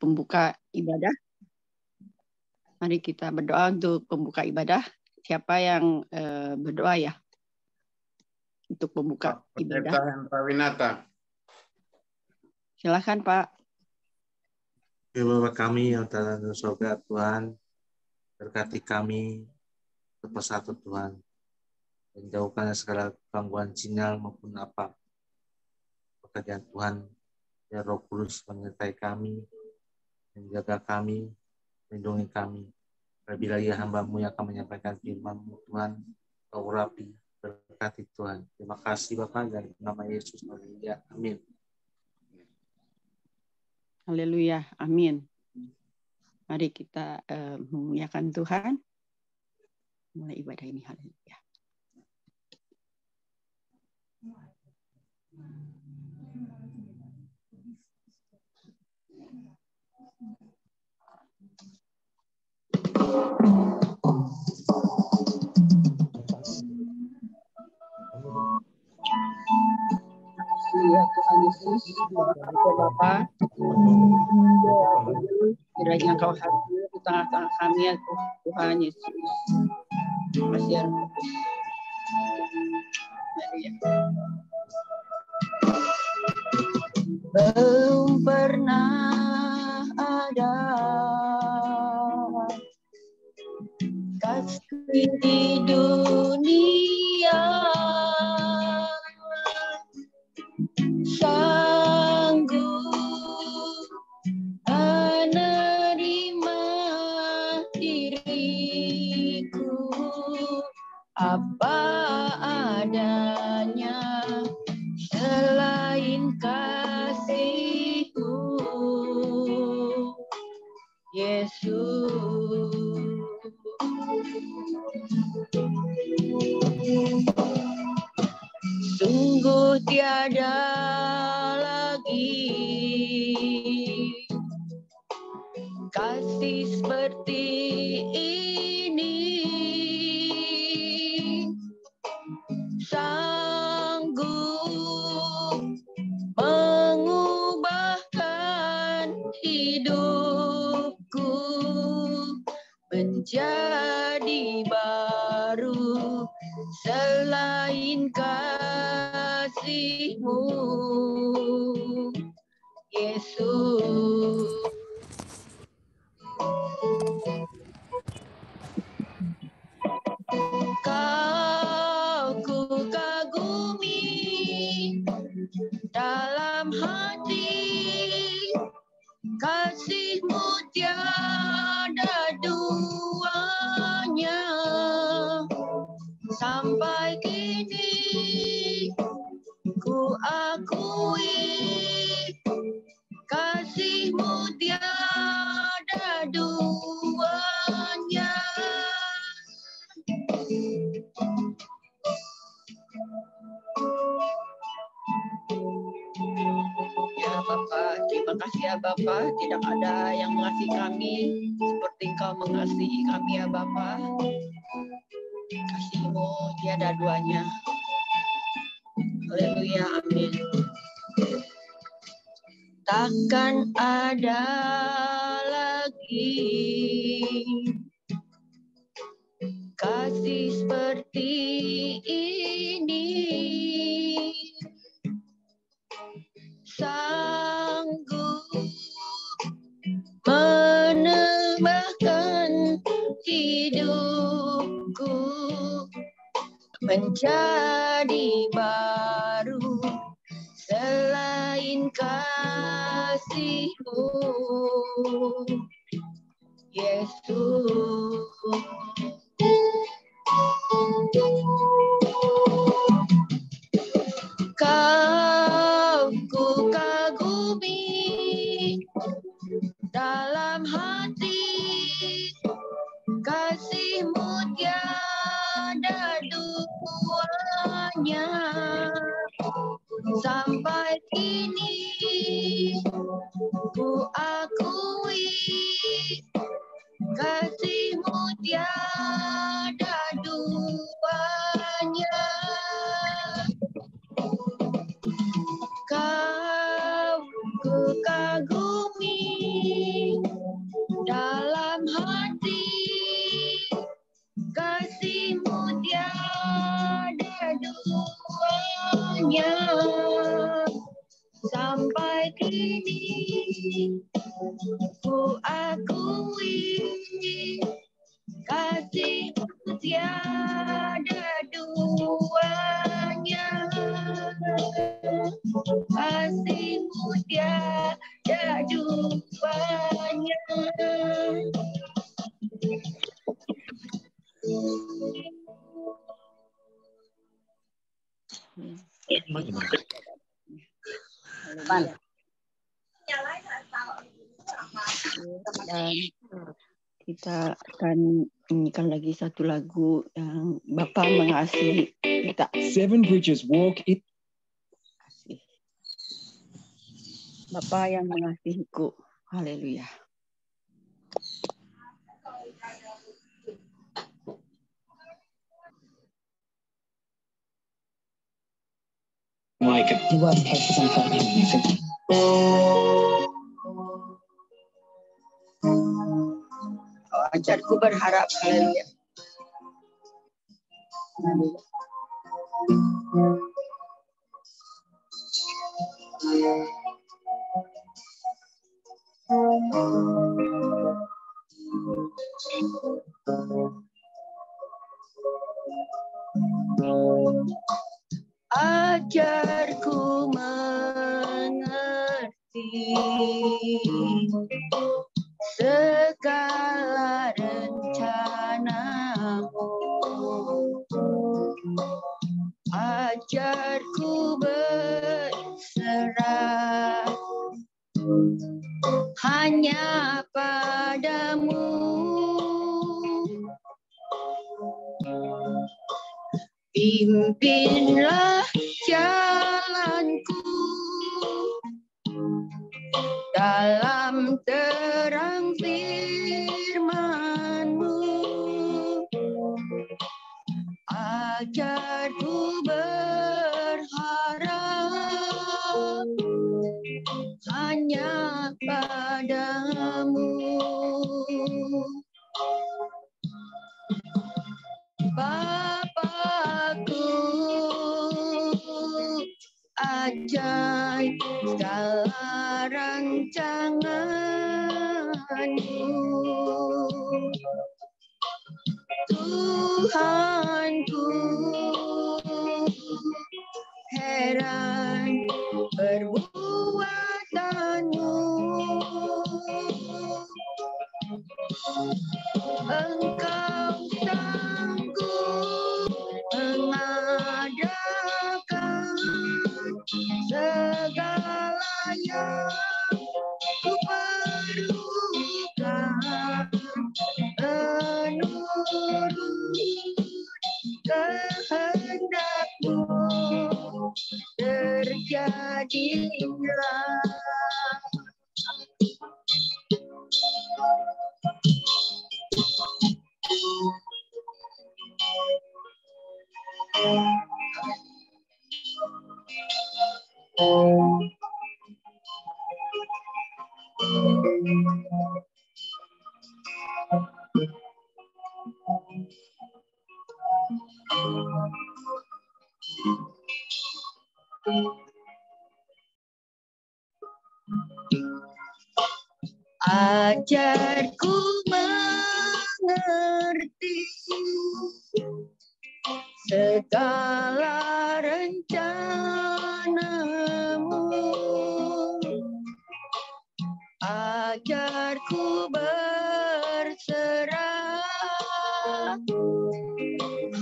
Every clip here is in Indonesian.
pembuka ibadah. Mari kita berdoa untuk pembuka ibadah. Siapa yang berdoa ya? Untuk pembuka ibadah. Pak Winata. Silakan Pak. Ya Bapa kami yang ada di surga, Tuhan, berkati kami bersatu Tuhan, dan jauhkan segala gangguan sinyal maupun apa pekerjaan Tuhan. Ya Roh Kudus menyertai kami, menjaga kami, melindungi kami. Apabila ia hamba-Mu yang akan menyampaikan firman-Mu, Tuhan, Kau urapi, berkati Tuhan. Terima kasih Bapa, dalam nama Yesus. Haleluya. Amin. Haleluya. Amin. Mari kita memuliakan Tuhan. Mulai ibadah ini. Haleluya. Ya Tuhan Yesus, Bapa, kiranya Kau hadir di tengah-tengah kami ya Tuhan Yesus. Terima kasih ya. Belum pernah ada kasih di dunia sanggup menerima diriku apa adanya selain kasih-Mu, Yesus. Sungguh tiada lagi kasih seperti ini, sanggup mengubahkan hidupku menjadi baru selain kasih-Mu, Yesus. Kau ku kagumi dalam hati, kasih-Mu tiada duanya. Sampai kini ku akui kasih-Mu tiada duanya. Ya Bapak, terima kasih ya Bapak. Tidak ada yang mengasihi kami seperti Engkau mengasihi kami ya Bapak. Kasih-Mu tiada duanya. Haleluya, amin. Takkan ada lagi kasih seperti ini, sanggup menambahkan hidupku menjadi baru selain kasih-Mu, Yesus. Kau ku kagumi dalam hati, kasih-Mu tiada duanya. Sampai kini ku akui kasih-Mu tiada duanya. Kau ku kagumi Ku akui kasih-Mu tiada duanya, kasih-Mu tiada duanya. Dan kita akan nyanyikan lagi satu lagu yang Bapa mengasihi kita. Seven Bridges Walk it. Bapa yang mengasihiku. Haleluya. Like the worst cases I'm talking music. Ajarku berharap. Haleluya. Ajarku mengerti segala rencana-Mu. Ajarku berserah hanya padamu. Pimpinlah jalanku dalam terang firman-Mu. Ajarku berharap hanya padamu. Bapakku, ajaib segala rancangan-Mu. Tuhanku, heran perbuatan-Mu. Engkau sanggup mengadakan segala yang ku perlukan, menurut kehendak-Mu terjadilah. Ajarku mengerti segala rencana-Mu. Ajarku berserah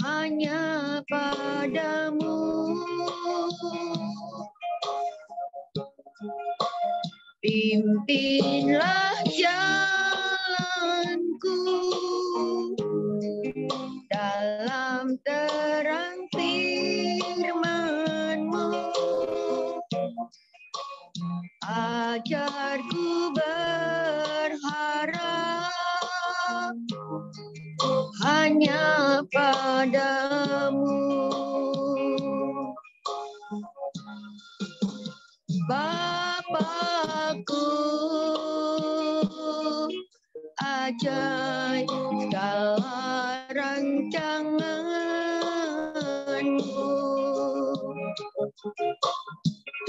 hanya padamu. Pimpinlah jalanku dalam terang firman-Mu. Ajarku berharap hanya padamu. Bapakku, ajaib segala rancangan-Mu.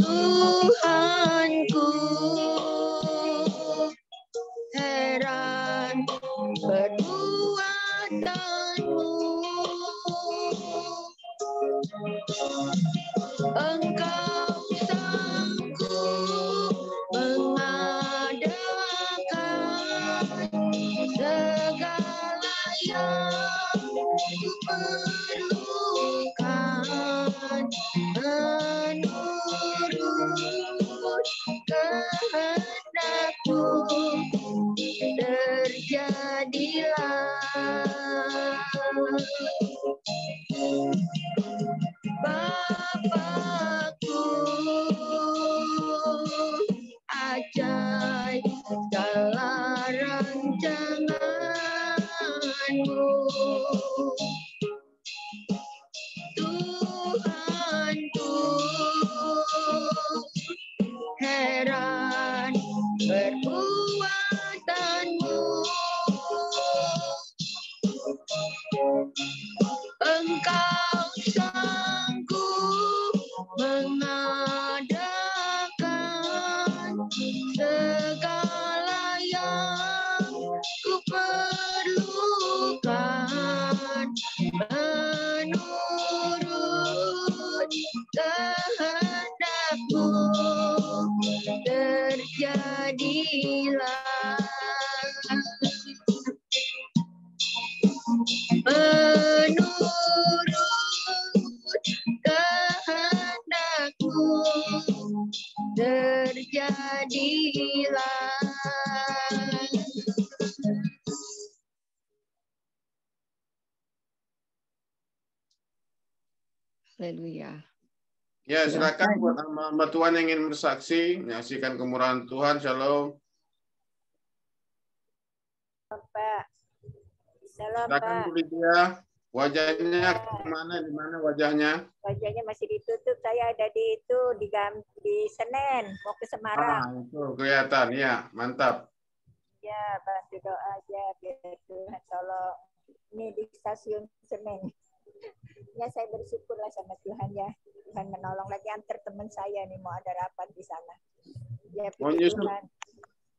Tuhanku, perlukan menurut kehendakmu, terjadilah. Bapakku, ajaib segala rancanganmu. Tuhanku, heran perbuatanmu. Engkau sanggup mengadakan segala yang ku perlukan menurut kehendakmu, terjadilah. Menurut kehendakmu, terjadilah. Haleluya. Ya, silakan buat hamba Tuhan yang ingin bersaksi, menyaksikan kemurahan Tuhan. Shalom. Pak. Shalom, Silakan Pak. Bu Lydia. Wajahnya kemana? Di mana wajahnya? Wajahnya masih ditutup. Saya ada di Senen, mau ke Semarang. Itu kelihatan, ya, mantap. Ya, bantu doa aja biar Tuhan tolong. Ini di stasiun Senen. Ya, saya bersyukurlah sama Tuhan ya. Tuhan menolong lagi, antar teman saya nih mau ada rapat di sana. Ya, Mau puji nyusul, Tuhan.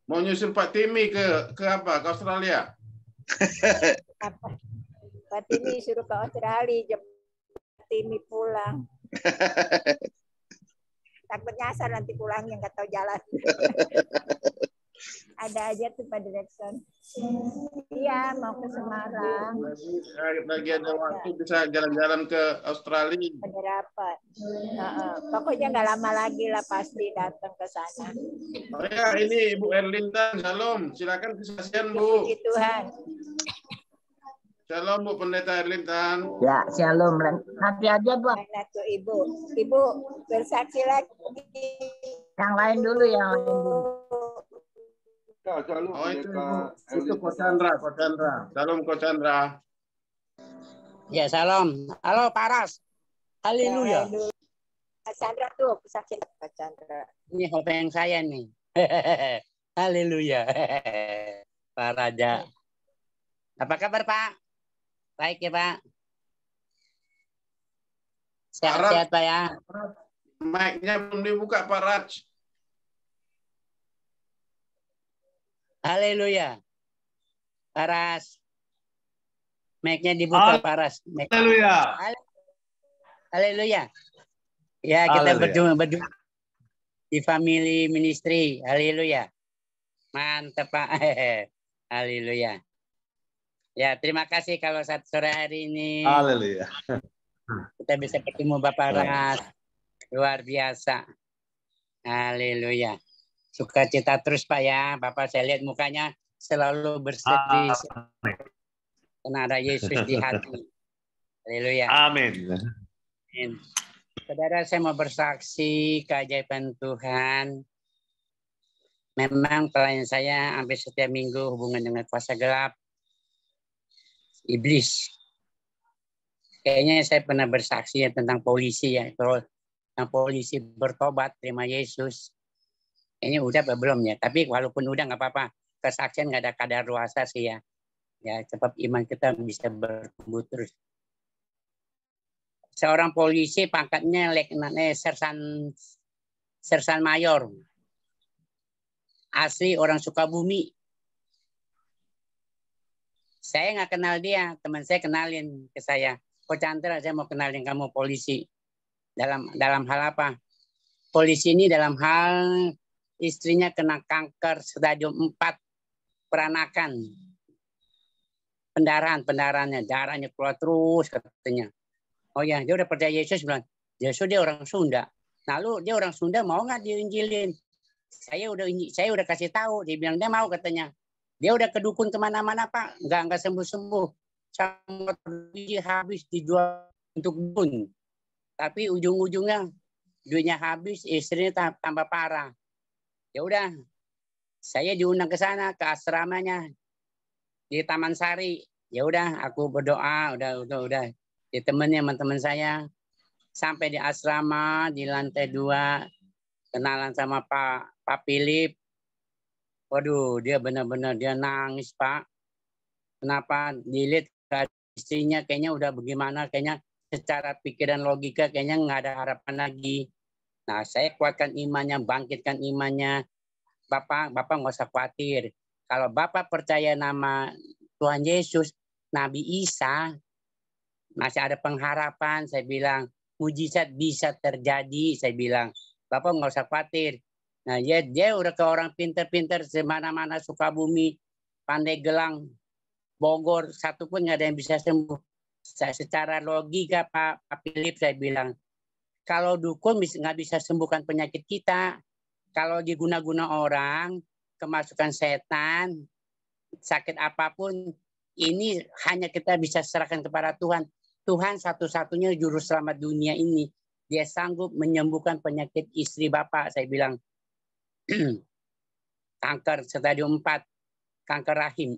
mau nyusul Pak Timi ke apa? Ke Australia? Apa? Pak Timi suruh ke Australia, jemput Timi pulang. Takut nyasar nanti pulangnya nggak tahu jalan. Ada aja tuh Pak Direkson. Iya, mau ke Semarang. Lagi ada waktu bisa jalan-jalan ke Australia. Ada rapat. Pokoknya nggak lama lagi lah pasti datang ke sana. Oh ya, ini Ibu Erlintan. Shalom. Silakan kesaksian, Bu. Puji Tuhan. Shalom, Bu Pendeta Erlintan. Ya, shalom. Nanti aja, Bu. Mana tuh Ibu? Ibu bersaksi lagi. Yang lain dulu, yang lain dulu. Oh, itu Ko Chandra, Ko Chandra. Shalom, Ko Chandra. Ya, salam. Halo, Pak Ras. Haleluya. Pak Chandra tuh, saksi Pak Chandra. Ini hopeng saya nih. Haleluya. Pak Raja. Apa kabar, Pak? Baik ya, Pak. Sehat-sehat, Pak ya. Mic-nya belum dibuka, Pak Raj. Haleluya. Pak Ras. Mic-nya dibuka, Pak Ras. Haleluya. Haleluya. Ya, kita berjumpa di Family Ministry. Haleluya. Mantap, Pak. Haleluya. Ya, terima kasih kalau saat sore hari ini Haleluya. kita bisa ketemu Bapak Ras. Luar biasa. Haleluya. Sukacita terus, Pak ya. Bapak saya lihat mukanya selalu bersedih. Karena ada Yesus di hati. Haleluya. Amin. Amin. Saudara, saya mau bersaksi keajaiban Tuhan. Memang pelayan saya hampir setiap minggu hubungan dengan kuasa gelap, iblis. Kayaknya saya pernah bersaksi ya tentang polisi ya. Kalau yang polisi bertobat, terima Yesus. Kayaknya udah apa belum ya? Tapi walaupun udah nggak apa-apa. Kesaksian nggak ada kadar luasa sih ya. Ya, sebab iman kita bisa bertumbuh terus. Seorang polisi pangkatnya sersan mayor. Asli orang Sukabumi. Saya nggak kenal dia, teman saya kenalin ke saya. Ko Chandra, saya mau kenalin kamu polisi. Dalam hal apa? Polisi ini dalam hal istrinya kena kanker stadium 4 peranakan. pendarahannya, darahnya keluar terus katanya. Oh ya, dia udah percaya Yesus, bilang, Yesus dia orang Sunda. Lalu dia orang Sunda mau nggak diinjilin? Saya udah kasih tahu, dia bilang dia mau katanya. Dia udah ke dukun kemana-mana Pak, nggak sembuh-sembuh. Sama biji habis dijual untuk dukun. Tapi ujung-ujungnya duitnya habis, istrinya tambah parah. Ya udah, saya diundang ke sana, ke asramanya di Taman Sari. Ya udah, aku berdoa, udah ditemani sama teman saya sampai di asrama di lantai 2, kenalan sama Pak Philip. Waduh, dia benar-benar dia nangis Pak. Kenapa? Dilihat istrinya kayaknya udah bagaimana, kayaknya secara pikiran logika kayaknya nggak ada harapan lagi. Nah, saya kuatkan imannya, bangkitkan imannya. Bapak nggak usah khawatir. Kalau Bapak percaya nama Tuhan Yesus, Nabi Isa, masih ada pengharapan. Saya bilang, mujizat bisa terjadi. Saya bilang, Bapak nggak usah khawatir. Nah, dia udah ke orang pinter-pinter semana-mana, Sukabumi, Pandeglang, Bogor, satu pun nggak ada yang bisa sembuh. Secara logika Pak Philip saya bilang, kalau dukun nggak bisa sembuhkan penyakit kita, kalau diguna-guna orang, kemasukan setan, sakit apapun, ini hanya kita bisa serahkan kepada Tuhan. Tuhan satu-satunya juru selamat dunia ini. Dia sanggup menyembuhkan penyakit istri Bapak, saya bilang. Kanker stadium 4, kanker rahim.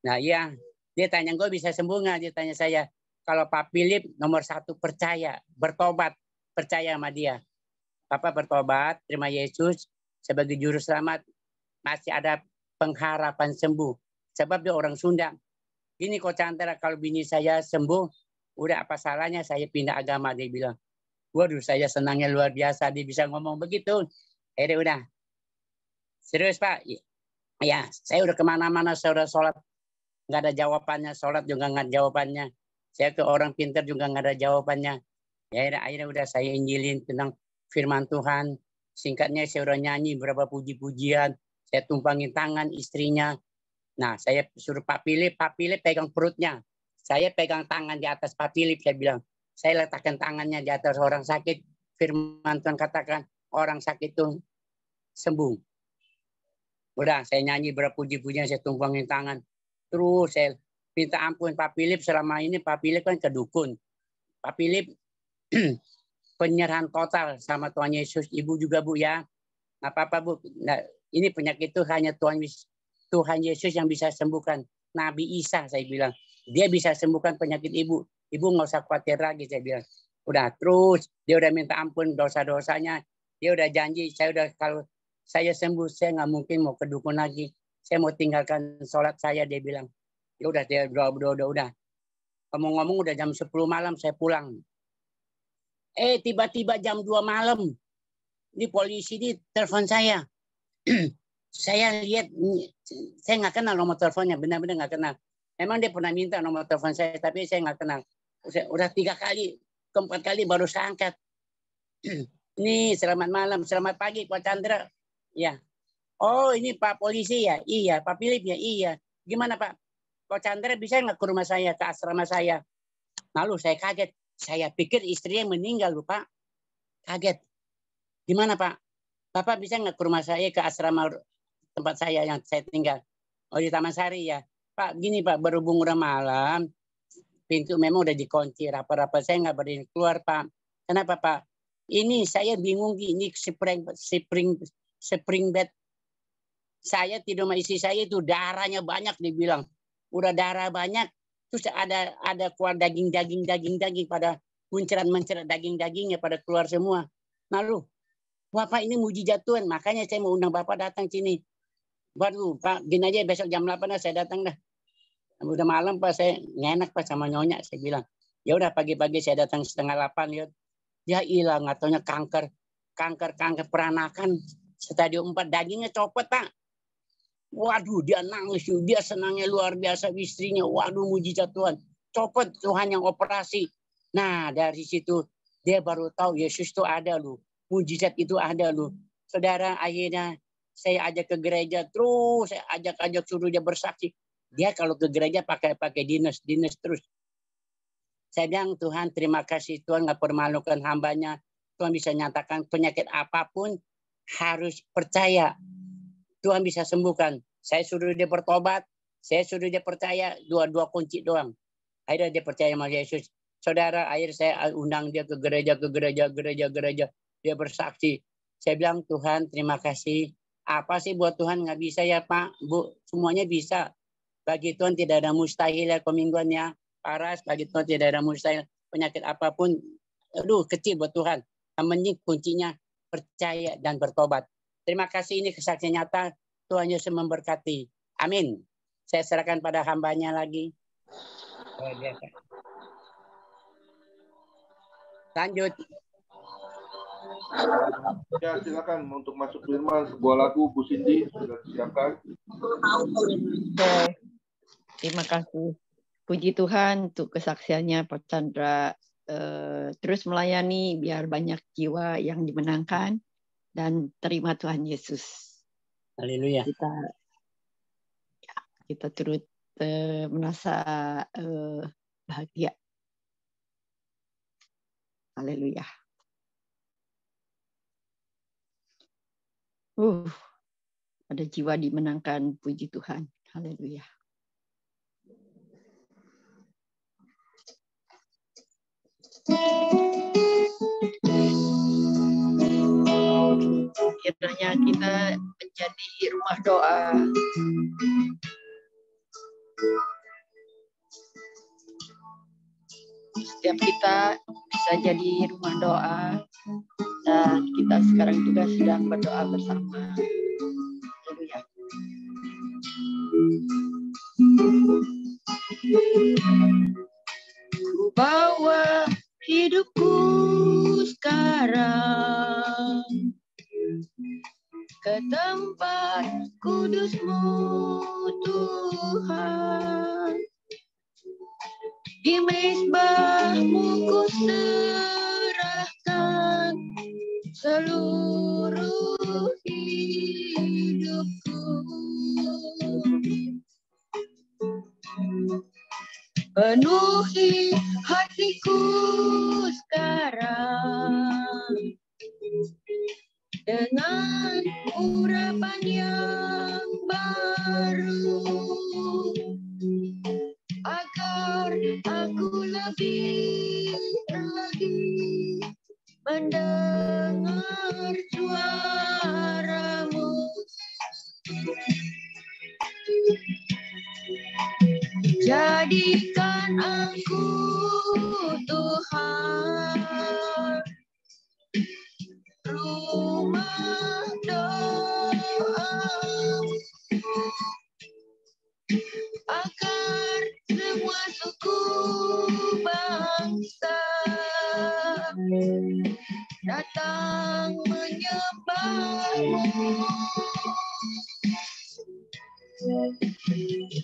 Nah iya, dia tanya gue bisa sembuh nggak? Dia tanya saya. Kalau Pak Philip nomor 1 percaya, bertobat, percaya sama dia. Bapak bertobat, terima Yesus sebagai juru selamat, masih ada pengharapan sembuh. Sebab dia orang Sunda. Gini Coach Chandra, kalau bini saya sembuh, udah apa salahnya saya pindah agama, dia bilang. Waduh, saya senangnya luar biasa dia bisa ngomong begitu. Udah. Serius Pak? Ya, saya udah kemana-mana, saya udah sholat. Nggak ada jawabannya, sholat juga nggak ada jawabannya. Saya ke orang pintar juga nggak ada jawabannya. Ya, akhirnya udah saya injilin tentang firman Tuhan. Singkatnya saya udah nyanyi berapa puji-pujian. Saya tumpangin tangan istrinya. Nah, saya suruh Pak Philip pegang perutnya. Saya pegang tangan di atas Pak Philip, saya bilang. Saya letakkan tangannya di atas orang sakit. Firman Tuhan katakan, orang sakit itu sembuh. Udah, saya nyanyi berapa puji-pujian, saya tumpangin tangan. Terus saya minta ampun Pak Philip, selama ini Pak Philip kan kedukun. Pak Philip penyerahan total sama Tuhan Yesus. Ibu juga Bu ya. Nggak apa-apa Bu. Nah, ini penyakit itu hanya Tuhan Yesus yang bisa sembuhkan. Nabi Isa saya bilang. Dia bisa sembuhkan penyakit Ibu. Ibu nggak usah khawatir lagi saya bilang. Udah terus dia udah minta ampun dosa-dosanya. Dia udah janji kalau saya sembuh saya nggak mungkin mau kedukun lagi. Saya mau tinggalkan sholat saya, dia bilang. Ya udah, dia udah. Ngomong-ngomong udah jam 10 malam saya pulang. Tiba-tiba jam 2 malam. Ini polisi di telepon saya. Saya lihat, saya nggak kenal nomor teleponnya, benar-benar nggak kenal. Emang dia pernah minta nomor telepon saya, tapi saya nggak kenal. Udah 3 kali, keempat kali baru saya angkat. Ini selamat malam, selamat pagi Pak Chandra. Ya. Oh ini Pak polisi ya? Iya. Pak Philip ya? Iya. Gimana Pak? Pak Chandra bisa nggak ke rumah saya, ke asrama saya? Lalu saya kaget. Saya pikir istrinya meninggal loh Pak. Kaget. Gimana Pak? Bapak bisa nggak ke rumah saya, ke asrama tempat saya yang saya tinggal? Oh di Taman Sari ya? Pak gini Pak, berhubung udah malam, pintu memang udah dikunci, rapat-rapat saya nggak berani keluar Pak. Kenapa Pak? Ini saya bingung, ini spring bed. Saya tidur sama istri saya itu darahnya banyak dibilang. Udah darah banyak, terus ada keluar daging pada mencerat daging-dagingnya pada keluar semua. Lalu, Bapak ini mujizat Tuhan, makanya saya mau undang Bapak datang sini. Baru Pak, gini aja besok jam 8 saya datang dah. Udah malam Pak, saya ngenak Pak sama nyonya, saya bilang. Ya udah pagi-pagi saya datang 7:30 lihat. Dia hilang, nggak taunya kanker peranakan stadium 4, dagingnya copot Pak. Waduh, dia nangis, dia senangnya luar biasa istrinya. Waduh, mujizat Tuhan. Copot Tuhan yang operasi. Nah, dari situ dia baru tahu Yesus itu ada loh. Mujizat itu ada loh. Saudara, akhirnya saya ajak ke gereja, terus saya ajak suruh dia bersaksi. Dia kalau ke gereja pakai dinas terus. Saya bilang, Tuhan terima kasih, Tuhan nggak permalukan hambanya. Tuhan bisa nyatakan penyakit apapun harus percaya. Tuhan bisa sembuhkan. Saya suruh dia bertobat, saya suruh dia percaya, dua kunci doang. Akhirnya dia percaya sama Yesus. Saudara, akhirnya saya undang dia ke gereja. Dia bersaksi. Saya bilang, Tuhan terima kasih. Apa sih buat Tuhan nggak bisa ya Pak, Bu? Semuanya bisa. Bagi Tuhan tidak ada mustahil ya Komingguan ya. Paras, bagi Tuhan tidak ada mustahil. Penyakit apapun, aduh kecil buat Tuhan. Yang penting kuncinya percaya dan bertobat. Terima kasih, ini kesaksian nyata. Tuhan Yesus memberkati. Amin. Saya serahkan pada hambanya lagi. Lanjut. Ya, silakan untuk masuk firman sebuah lagu Bu Cindy sudah disiapkan. Oke. Terima kasih. Puji Tuhan untuk kesaksiannya Pak Chandra. Terus melayani biar banyak jiwa yang dimenangkan dan terima Tuhan Yesus. Haleluya. Kita turut merasa bahagia. Haleluya. Ada jiwa dimenangkan, puji Tuhan. Haleluya. Kiranya kita menjadi rumah doa. Setiap kita bisa jadi rumah doa. Dan kita sekarang juga sedang berdoa bersama. Haleluya. Ku bawa hidupku sekarang ke tempat kudus-Mu Tuhan. Di mezbah-Mu ku serahkan seluruh hidupku. Penuhi hatiku sekarang dengan urapan yang baru, agar aku lebih lagi mendengar suara-Mu. Jadikan aku Tuhan rumah doa-Mu, agar semua suku bangsa datang menyembah-Mu.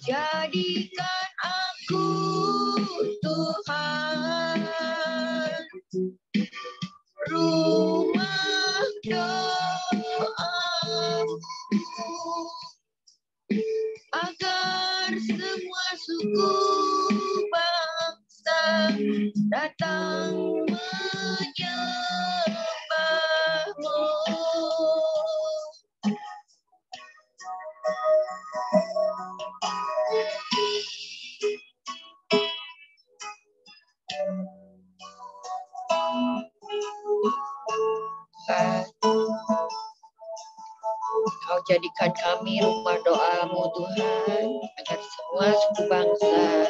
Jadikan aku Tuhan rumah doa-Mu, agar semua suku bangsa datang menyembah-Mu. Kau jadikan kami rumah doa-Mu Tuhan, agar semua suku bangsa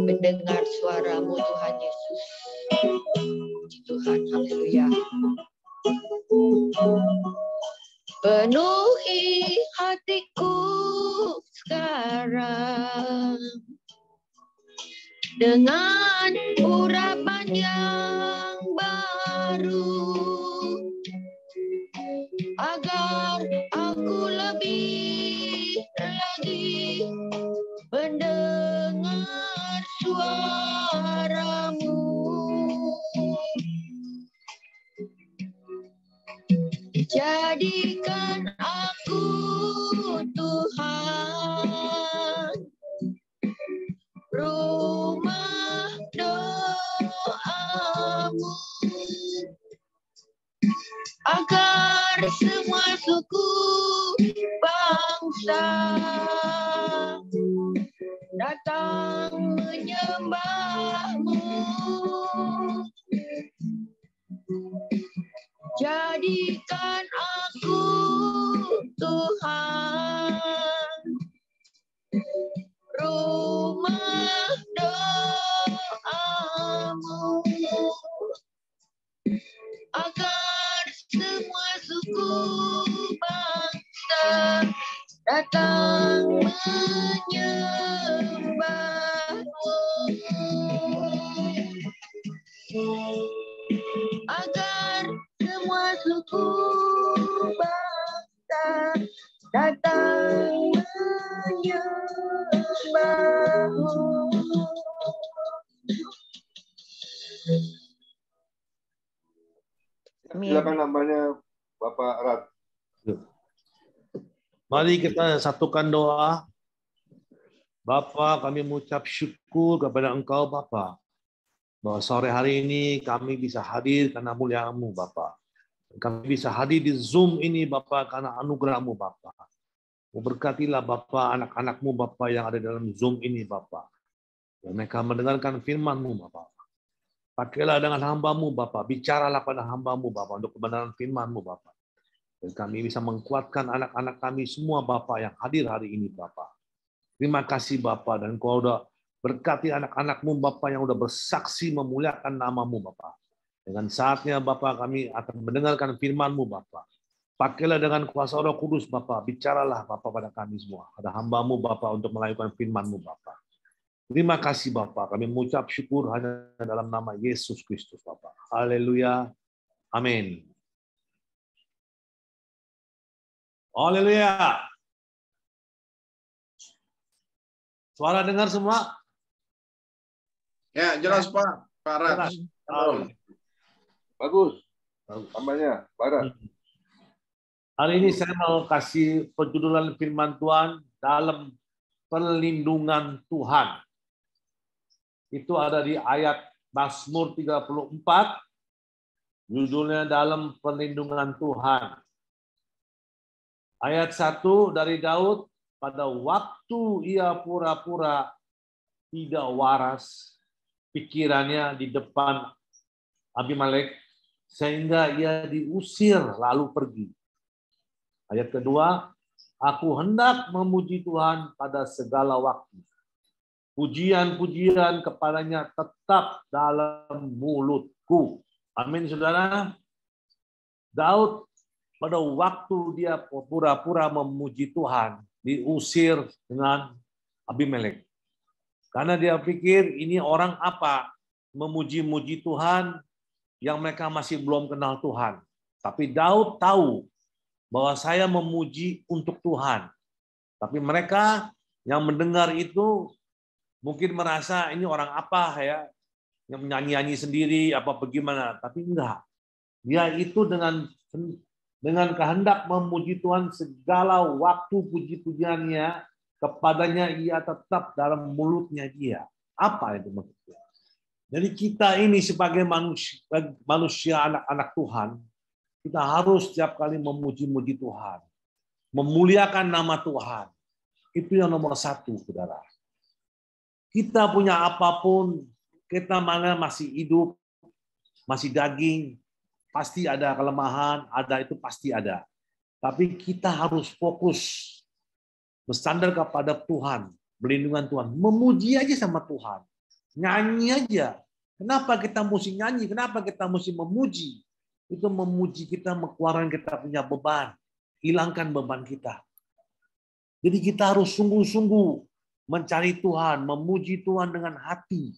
mendengar suara-Mu Tuhan Yesus. Puji Tuhan, haleluya. Penuhi hatiku sekarang dengan urapan yang baru, agar aku lebih lagi mendengar suara-Mu. Jadikan aku Tuhan bangsa datang menyembahmu. Jadikan aku Tuhan rumah doamu, agar semua suku bangsa datang menyembahmu, agar semua suku bangsa datang menyembahmu. Silakan namanya Bapak Rat. Mari kita satukan doa. Bapa, kami mengucap syukur kepada Engkau, Bapa, bahwa sore hari ini kami bisa hadir karena mulia-Mu, Bapa. Kami bisa hadir di Zoom ini, Bapa, karena anugerah-Mu, Bapa. Berkatilah, Bapa, anak-anak-Mu, Bapa, yang ada dalam Zoom ini, Bapa. Dan mereka mendengarkan firman-Mu, Bapa. Pakailah dengan hamba-Mu, Bapa. Bicaralah pada hamba-Mu, Bapa, untuk kebenaran firman-Mu, Bapa. Dan kami bisa menguatkan anak-anak kami semua, Bapa, yang hadir hari ini, Bapa. Terima kasih, Bapa, dan Kau udah berkati anak-anak-Mu, Bapa, yang udah bersaksi memuliakan nama-Mu, Bapa. Dengan saatnya, Bapa, kami akan mendengarkan firman-Mu, Bapa. Pakailah dengan kuasa Roh Kudus, Bapa. Bicaralah, Bapa, pada kami semua. Ada hamba-Mu, Bapa, untuk melakukan firman-Mu, Bapa. Terima kasih, Bapa. Kami mengucap syukur hanya dalam nama Yesus Kristus, Bapa. Haleluya. Amin. Haleluya. Suara dengar semua? Ya, jelas Pak. Pak Rat. Bagus. Tambahnya, Barat. Hari ini saya mau kasih penjudul firman Tuhan dalam perlindungan Tuhan. Itu ada di ayat Mazmur 34. Judulnya dalam perlindungan Tuhan. Ayat 1 dari Daud, pada waktu ia pura-pura tidak waras pikirannya di depan Abimelek, sehingga ia diusir lalu pergi. Ayat kedua, aku hendak memuji Tuhan pada segala waktu. Pujian-pujian kepadanya tetap dalam mulutku. Amin, saudara. Daud pada waktu dia pura-pura memuji Tuhan, diusir dengan Abimelek. Karena dia pikir ini orang apa memuji-muji Tuhan yang mereka masih belum kenal Tuhan. Tapi Daud tahu bahwa saya memuji untuk Tuhan. Tapi mereka yang mendengar itu mungkin merasa ini orang apa ya, yang menyanyi-nyanyi sendiri apa bagaimana. Tapi enggak. Dia itu dengan kehendak memuji Tuhan segala waktu puji-pujiannya kepadanya, ia tetap dalam mulutnya dia. Apa itu maksudnya? Jadi kita ini sebagai manusia anak-anak Tuhan, kita harus setiap kali memuji-muji Tuhan. Memuliakan nama Tuhan. Itu yang nomor satu, saudara. Kita punya apapun, kita mana masih hidup, masih daging, pasti ada kelemahan, ada itu pasti ada. Tapi kita harus fokus bersandar kepada Tuhan, perlindungan Tuhan, memuji aja sama Tuhan, nyanyi aja. Kenapa kita mesti nyanyi? Kenapa kita mesti memuji? Itu memuji kita mengeluarkan kita punya beban, hilangkan beban kita. Jadi kita harus sungguh-sungguh mencari Tuhan, memuji Tuhan dengan hati,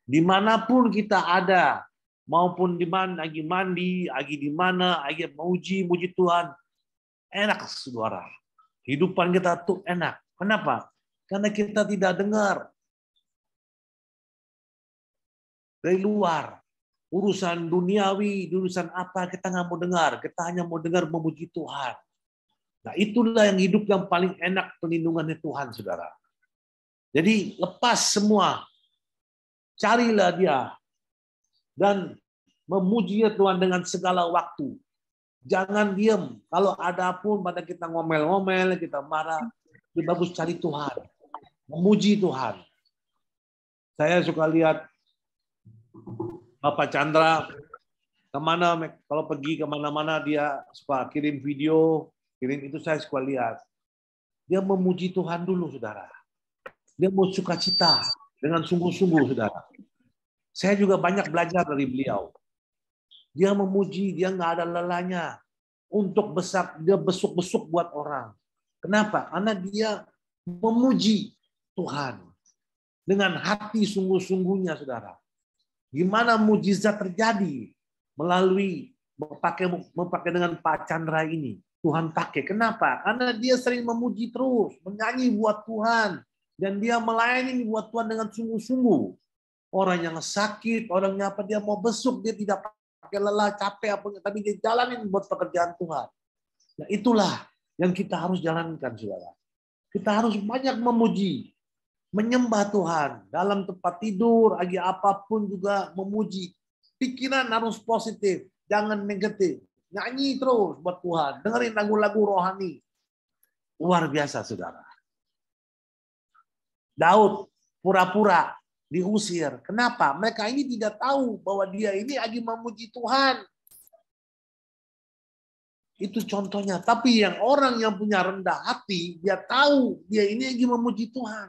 dimanapun kita ada. Maupun di mana, lagi mandi, lagi di mana, lagi muji Tuhan. Enak, saudara. Kehidupan kita tuh enak. Kenapa? Karena kita tidak dengar dari luar. Urusan duniawi, urusan apa, kita nggak mau dengar. Kita hanya mau dengar memuji Tuhan. Nah, itulah yang hidup yang paling enak, perlindungannya Tuhan, saudara. Jadi, lepas semua. Carilah dia. Dan memuji Tuhan dengan segala waktu. Jangan diam. Kalau ada pun pada kita ngomel-ngomel, kita marah, lebih bagus cari Tuhan. Memuji Tuhan. Saya suka lihat Bapak Chandra, kalau pergi kemana-mana dia suka kirim video, kirim itu saya suka lihat. Dia memuji Tuhan dulu, saudara. Dia mau sukacita dengan sungguh-sungguh, saudara. Saya juga banyak belajar dari beliau. Dia memuji, dia nggak ada lelahnya untuk dia besuk-besuk buat orang. Kenapa? Karena dia memuji Tuhan dengan hati sungguh-sungguhnya, saudara. Gimana mujizat terjadi melalui memakai dengan Pak Chandra ini? Tuhan pakai. Kenapa? Karena dia sering memuji terus, menyanyi buat Tuhan, dan dia melayani buat Tuhan dengan sungguh-sungguh. Orang yang sakit, orangnya apa dia mau besuk, dia tidak pakai lelah, capek apa, tapi dia jalanin buat pekerjaan Tuhan. Nah, itulah yang kita harus jalankan, saudara. Kita harus banyak memuji, menyembah Tuhan dalam tempat tidur, lagi apapun juga memuji. Pikiran harus positif, jangan negatif. Nyanyi terus buat Tuhan, dengerin lagu-lagu rohani. Luar biasa, saudara. Daud pura-pura diusir. Kenapa? Mereka ini tidak tahu bahwa dia ini lagi memuji Tuhan. Itu contohnya. Tapi yang orang yang punya rendah hati, dia tahu dia ini lagi memuji Tuhan.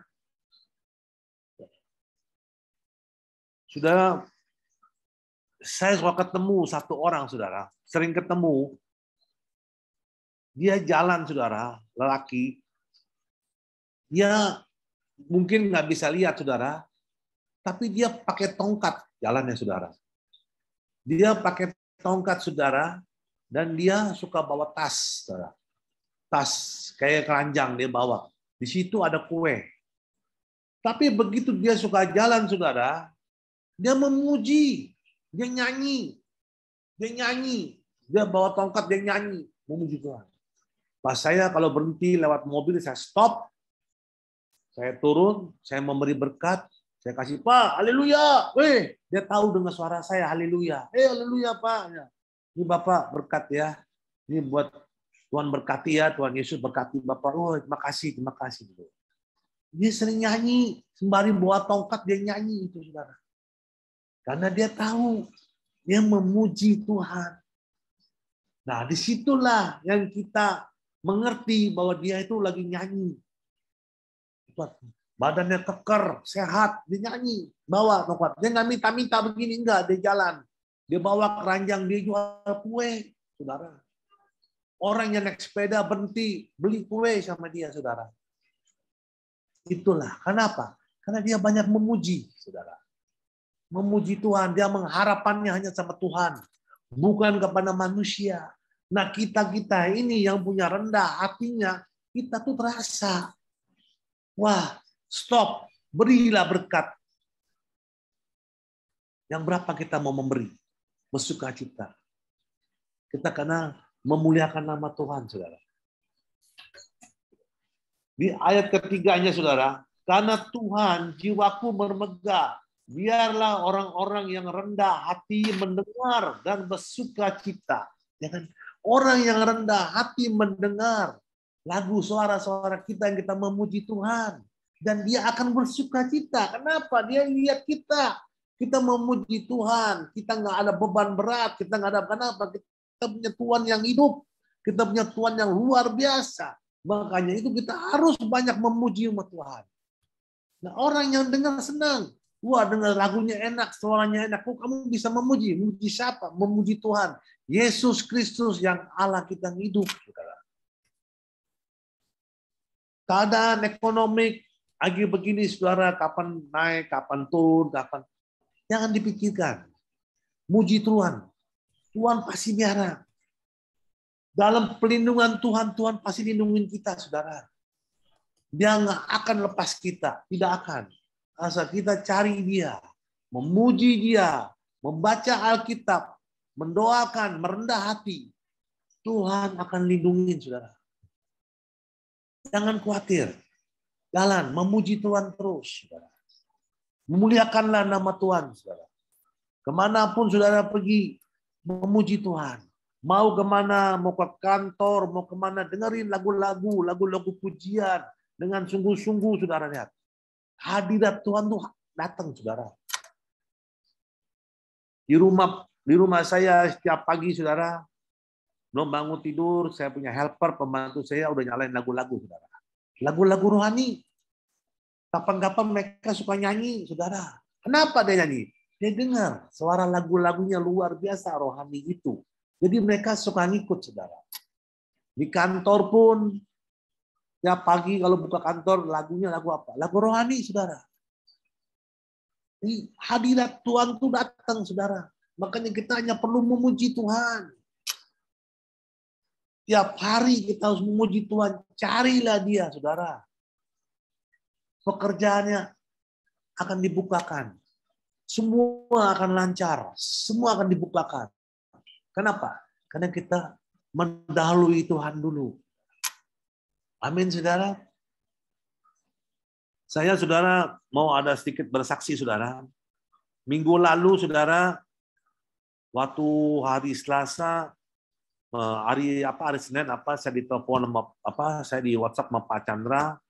Saudara, saya suka ketemu satu orang, saudara. Sering ketemu. Dia jalan, saudara, lelaki. Dia mungkin nggak bisa lihat, saudara. Tapi dia pakai tongkat jalannya, saudara. Dia pakai tongkat, saudara, dan dia suka bawa tas, saudara. Tas kayak keranjang dia bawa. Di situ ada kue. Tapi begitu dia suka jalan, saudara, dia memuji, dia nyanyi. Dia bawa tongkat, dia nyanyi, memuji Tuhan. Pas saya kalau berhenti lewat mobil, saya stop. Saya turun, saya memberi berkat. Saya kasih, Pak, haleluya. Dia tahu dengan suara saya, haleluya. Haleluya, Pak. Ini Bapak berkat ya. Ini buat Tuhan berkati ya, Tuhan Yesus berkati Bapak. Oh, terima kasih. Dia sering nyanyi, sembari bawa tongkat dia nyanyi itu, saudara. Karena dia tahu, dia memuji Tuhan. Nah, disitulah yang kita mengerti bahwa dia itu lagi nyanyi. Badannya keker, sehat, dia nyanyi, bawa tongkat. Dia nggak minta-minta begini, enggak, dia jalan. Dia bawa keranjang, dia jual kue, saudara. Orang yang naik sepeda berhenti, beli kue sama dia, saudara. Itulah, kenapa? Karena dia banyak memuji, saudara. Memuji Tuhan, dia mengharapannya hanya sama Tuhan, bukan kepada manusia. Nah, kita ini yang punya rendah hatinya, kita tuh terasa, wah, stop, berilah berkat. Yang berapa kita mau memberi? Bersukacita. Kita karena memuliakan nama Tuhan, saudara. Di ayat ketiganya, saudara, karena Tuhan jiwaku bermegah, biarlah orang-orang yang rendah hati mendengar dan bersukacita. Ya kan? Orang yang rendah hati mendengar lagu suara-suara kita yang kita memuji Tuhan. Dan dia akan bersukacita. Kenapa? Dia lihat kita. Kita memuji Tuhan. Kita nggak ada beban berat. Kita nggak ada kenapa. Kita punya Tuhan yang hidup. Kita punya Tuhan yang luar biasa. Makanya itu kita harus banyak memuji umat Tuhan. Nah, orang yang dengar senang. Wah, dengar lagunya enak, suaranya enak. Kok kamu bisa memuji? Memuji siapa? Memuji Tuhan. Yesus Kristus yang Allah kita yang hidup. Keadaan ekonomi lagi begini, saudara, kapan naik, kapan turun, kapan. Jangan dipikirkan. Muji Tuhan. Tuhan pasti biara. Dalam pelindungan Tuhan, Tuhan pasti lindungin kita, saudara. Dia nggak akan lepas kita. Tidak akan. Asal kita cari dia. Memuji dia. Membaca Alkitab. Mendoakan, merendah hati. Tuhan akan lindungin, saudara. Jangan khawatir. Jalan, memuji Tuhan terus, saudara. Memuliakanlah nama Tuhan, saudara. Kemanapun saudara pergi, memuji Tuhan. Mau kemana, mau ke kantor, mau kemana, dengerin lagu-lagu pujian dengan sungguh-sungguh, saudara lihat. Hadirat Tuhan tuh datang, saudara. Di rumah saya setiap pagi, saudara, belum bangun tidur, saya punya helper, pembantu saya udah nyalain lagu-lagu, saudara. Lagu-lagu rohani. Kapan-kapan mereka suka nyanyi, saudara. Kenapa dia nyanyi? Dia dengar suara lagu-lagunya luar biasa rohani itu. Jadi mereka suka ngikut, saudara. Di kantor pun, ya pagi kalau buka kantor, lagunya lagu apa? Lagu rohani, saudara. Jadi, hadirat Tuhan itu datang, saudara. Makanya kita hanya perlu memuji Tuhan. Tiap hari kita harus memuji Tuhan. Carilah dia, saudara. Pekerjaannya akan dibukakan. Semua akan lancar. Semua akan dibukakan. Kenapa? Karena kita mendahului Tuhan dulu. Amin, saudara. Saya, saudara, mau ada sedikit bersaksi, saudara. Minggu lalu, saudara, waktu hari Selasa, hari Senin saya ditelepon saya di WhatsApp sama Pak Chandra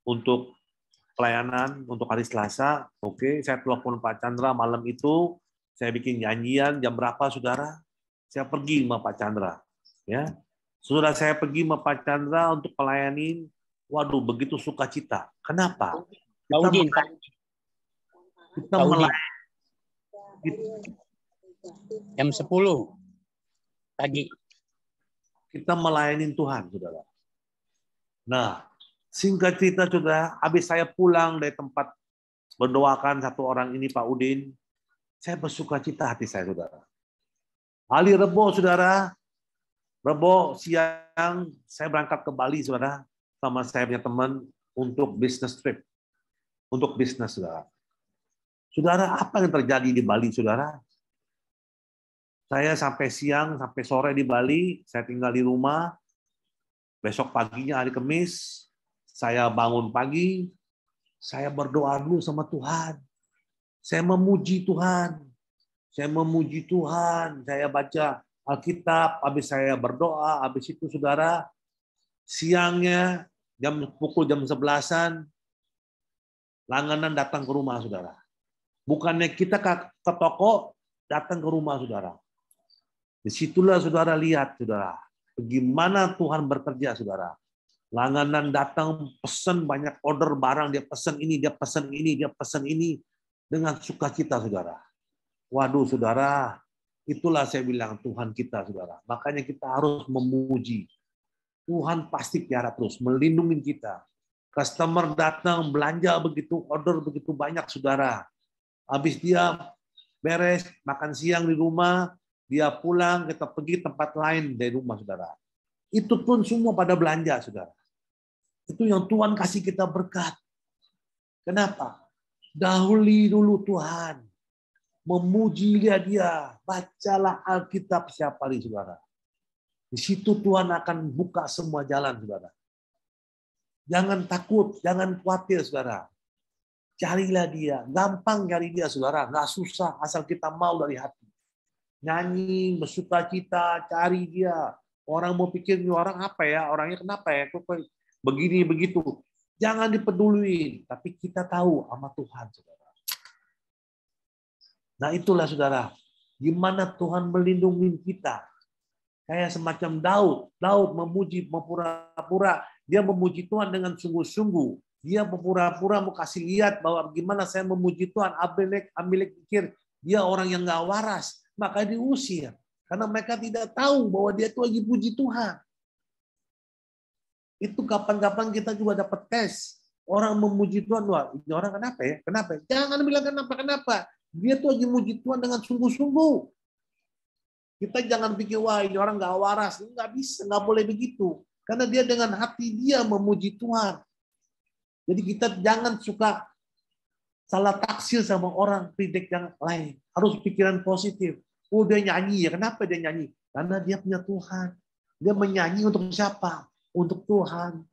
untuk pelayanan untuk hari Selasa. Oke, saya telepon Pak Chandra malam itu, saya bikin janjian jam berapa, saudara? Saya pergi sama Pak Chandra. Ya. Sudah saya pergi sama Pak Chandra untuk pelayanin, waduh, begitu sukacita. Kenapa? Kita melayani. Jam 10 pagi. Kita melayani Tuhan, saudara. Nah, singkat cerita, saudara, habis saya pulang dari tempat berdoakan satu orang ini, Pak Udin, saya bersukacita hati saya, saudara. Hari Rebo, saudara, Rebo siang, saya berangkat ke Bali, saudara, sama saya punya teman untuk business trip. Untuk bisnis, saudara. Saudara, apa yang terjadi di Bali, saudara? Saya sampai siang, sampai sore di Bali, saya tinggal di rumah. Besok paginya hari Kamis, saya bangun pagi, saya berdoa dulu sama Tuhan. Saya memuji Tuhan. Saya memuji Tuhan. Saya baca Alkitab, habis saya berdoa, habis itu, saudara, siangnya, pukul jam 11-an, langganan datang ke rumah, saudara. Bukannya kita ke toko, datang ke rumah, saudara. Disitulah saudara lihat, saudara, bagaimana Tuhan bekerja, saudara. Langganan datang, pesan banyak order barang, dia pesan ini, dia pesan ini, dia pesan ini, dengan sukacita, saudara. Waduh, saudara, itulah saya bilang Tuhan kita, saudara. Makanya kita harus memuji. Tuhan pasti piara terus, melindungi kita. Customer datang, belanja begitu, order begitu banyak, saudara. Habis dia beres, makan siang di rumah, dia pulang, kita pergi tempat lain dari rumah, saudara. Itu pun semua pada belanja, saudara. Itu yang Tuhan kasih kita berkat. Kenapa? Dahului dulu Tuhan. Memuji dia. Bacalah Alkitab setiap hari, saudara. Di situ Tuhan akan buka semua jalan, saudara. Jangan takut, jangan khawatir, saudara. Carilah dia. Gampang cari dia, saudara. Nggak susah, asal kita mau dari hati. Nyanyi, bersukacita, cari dia. Orang mau pikir, ini orang apa ya? Orangnya kenapa ya? Kok begini, begitu. Jangan dipeduluin. Tapi kita tahu sama Tuhan, saudara. Nah itulah, saudara. Gimana Tuhan melindungi kita. Kayak semacam Daud memuji, mempura-pura. Dia memuji Tuhan dengan sungguh-sungguh. Dia berpura-pura mau kasih lihat bahwa gimana saya memuji Tuhan. Abimelek pikir dia orang yang nggak waras. Maka diusir. Karena mereka tidak tahu bahwa dia itu lagi puji Tuhan. Itu kapan-kapan kita juga dapat tes. Orang memuji Tuhan. Wah, ini orang kenapa ya? Kenapa? Jangan bilang kenapa. Dia tuh lagi memuji Tuhan dengan sungguh-sungguh. Kita jangan pikir, wah ini orang nggak waras. Nggak bisa, nggak boleh begitu. Karena dia dengan hati dia memuji Tuhan. Jadi kita jangan suka salah taksir sama orang predek yang lain. Harus pikiran positif. Oh dia nyanyi ya, kenapa dia nyanyi? Karena dia punya Tuhan. Dia menyanyi untuk siapa? Untuk Tuhan.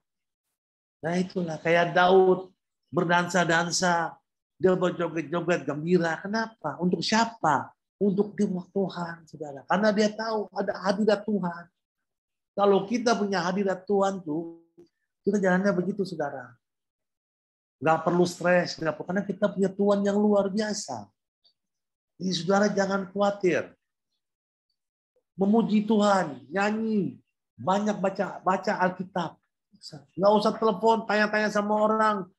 Nah itulah kayak Daud berdansa-dansa. Dia berjoget-joget gembira. Kenapa? Untuk siapa? untuk di Tuhan, saudara. Karena dia tahu ada hadirat Tuhan. Kalau kita punya hadirat Tuhan tuh, kita jalannya begitu, saudara. Nggak perlu stres, karena kita punya Tuhan yang luar biasa. Jadi saudara jangan khawatir. Memuji Tuhan, nyanyi, banyak baca Alkitab. Nggak usah telepon, tanya-tanya sama orang,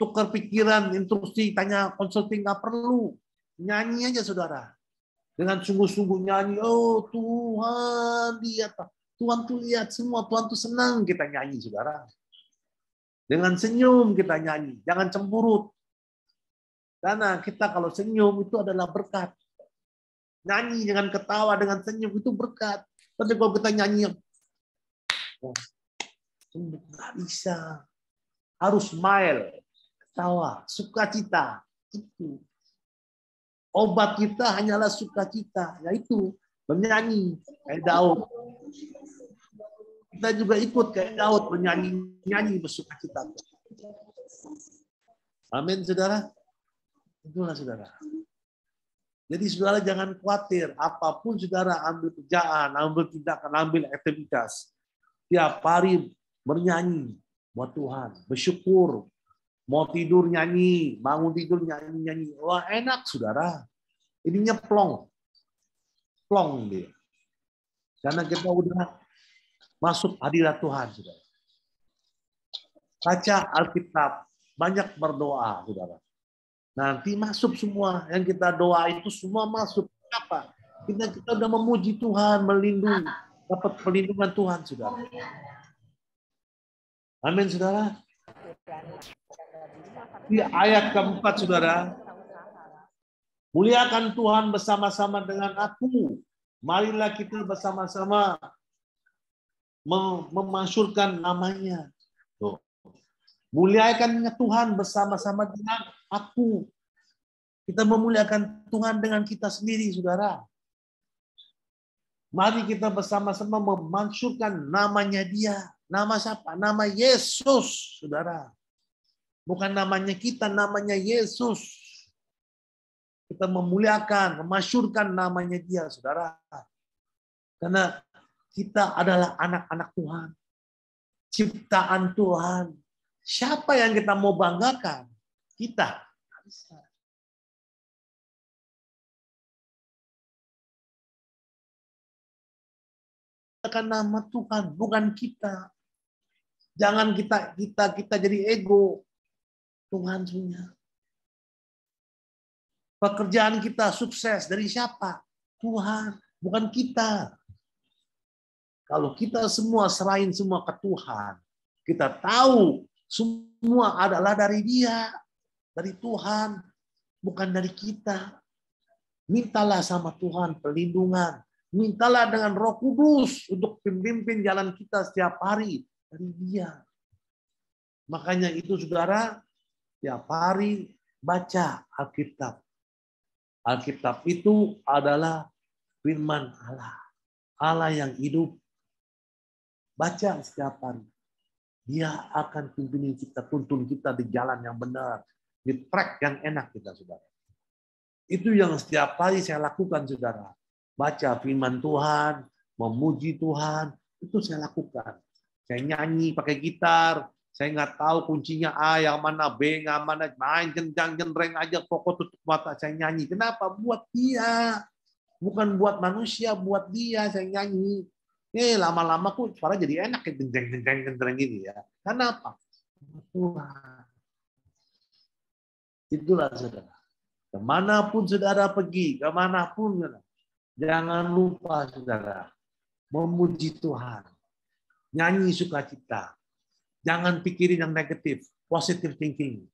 tukar pikiran, instruksi, tanya konsulting, nggak perlu. Nyanyi aja saudara. Dengan sungguh-sungguh nyanyi, oh Tuhan lihat. Tuhan tuh lihat semua, Tuhan tuh senang kita nyanyi saudara. Dengan senyum kita nyanyi, jangan cemburut. Karena kita kalau senyum itu adalah berkat. Nyanyi dengan ketawa, dengan senyum itu berkat. Tapi kalau kita nyanyi, nggak bisa. Harus smile, ketawa, sukacita. Itu. Obat kita hanyalah sukacita, yaitu bernyanyi kayak Daud. Kita juga ikut kayak Daud bernyanyi bersukacita. Amin, saudara. Itulah saudara. Jadi saudara jangan khawatir, apapun saudara ambil kerjaan, ambil tindakan, ambil aktivitas. Tiap hari bernyanyi buat Tuhan, bersyukur. Mau tidur nyanyi, bangun tidur nyanyi. Wah enak saudara. Ininya plong. Plong dia. Karena kita udah masuk hadirat Tuhan, saudara. Baca Alkitab, banyak berdoa, saudara. Nanti masuk semua yang kita doa itu semua masuk. Kenapa? Kita udah memuji Tuhan, melindungi, dapat perlindungan Tuhan, saudara. Amin, saudara. Di ayat keempat, saudara. Muliakan Tuhan bersama-sama dengan aku. Marilah kita bersama-sama memasyurkan namanya. Tuh. Muliakan Tuhan bersama-sama dengan aku. Kita memuliakan Tuhan dengan kita sendiri, saudara. Mari kita bersama-sama memasyurkan namanya Dia. Nama siapa? Nama Yesus, saudara. Bukan namanya kita, namanya Yesus. Kita memuliakan, memasyurkan namanya Dia, saudara. Karena kita adalah anak-anak Tuhan. Ciptaan Tuhan. Siapa yang kita mau banggakan? Kita. Banggakan nama Tuhan, bukan kita. Jangan kita jadi ego. Tuhan punya. Pekerjaan kita sukses dari siapa? Tuhan, bukan kita. Kalau kita semua serahin semua ke Tuhan, kita tahu semua adalah dari Dia, dari Tuhan, bukan dari kita. Mintalah sama Tuhan perlindungan. Mintalah dengan Roh Kudus untuk pemimpin jalan kita setiap hari dari Dia. Makanya itu saudara, setiap hari baca Alkitab. Alkitab itu adalah firman Allah. Allah yang hidup. Baca setiap hari. Dia akan pimpin kita, tuntun kita di jalan yang benar. Di track yang enak kita, saudara. Itu yang setiap hari saya lakukan, saudara. Baca firman Tuhan, memuji Tuhan, itu saya lakukan. Saya nyanyi pakai gitar, saya nggak tahu kuncinya A, yang mana B, yang mana, main jenjang-jenreng aja, pokok tutup mata, saya nyanyi. Kenapa? Buat Dia. Bukan buat manusia, buat Dia saya nyanyi. Lama-lama kok suara jadi enak kayak jenjang-jenreng gini ya. Kenapa? Tuhan. Itulah saudara. Kemanapun saudara pergi, kemanapun saudara. Jangan lupa saudara, memuji Tuhan. Nyanyi sukacita. Jangan pikirin yang negatif, positive thinking.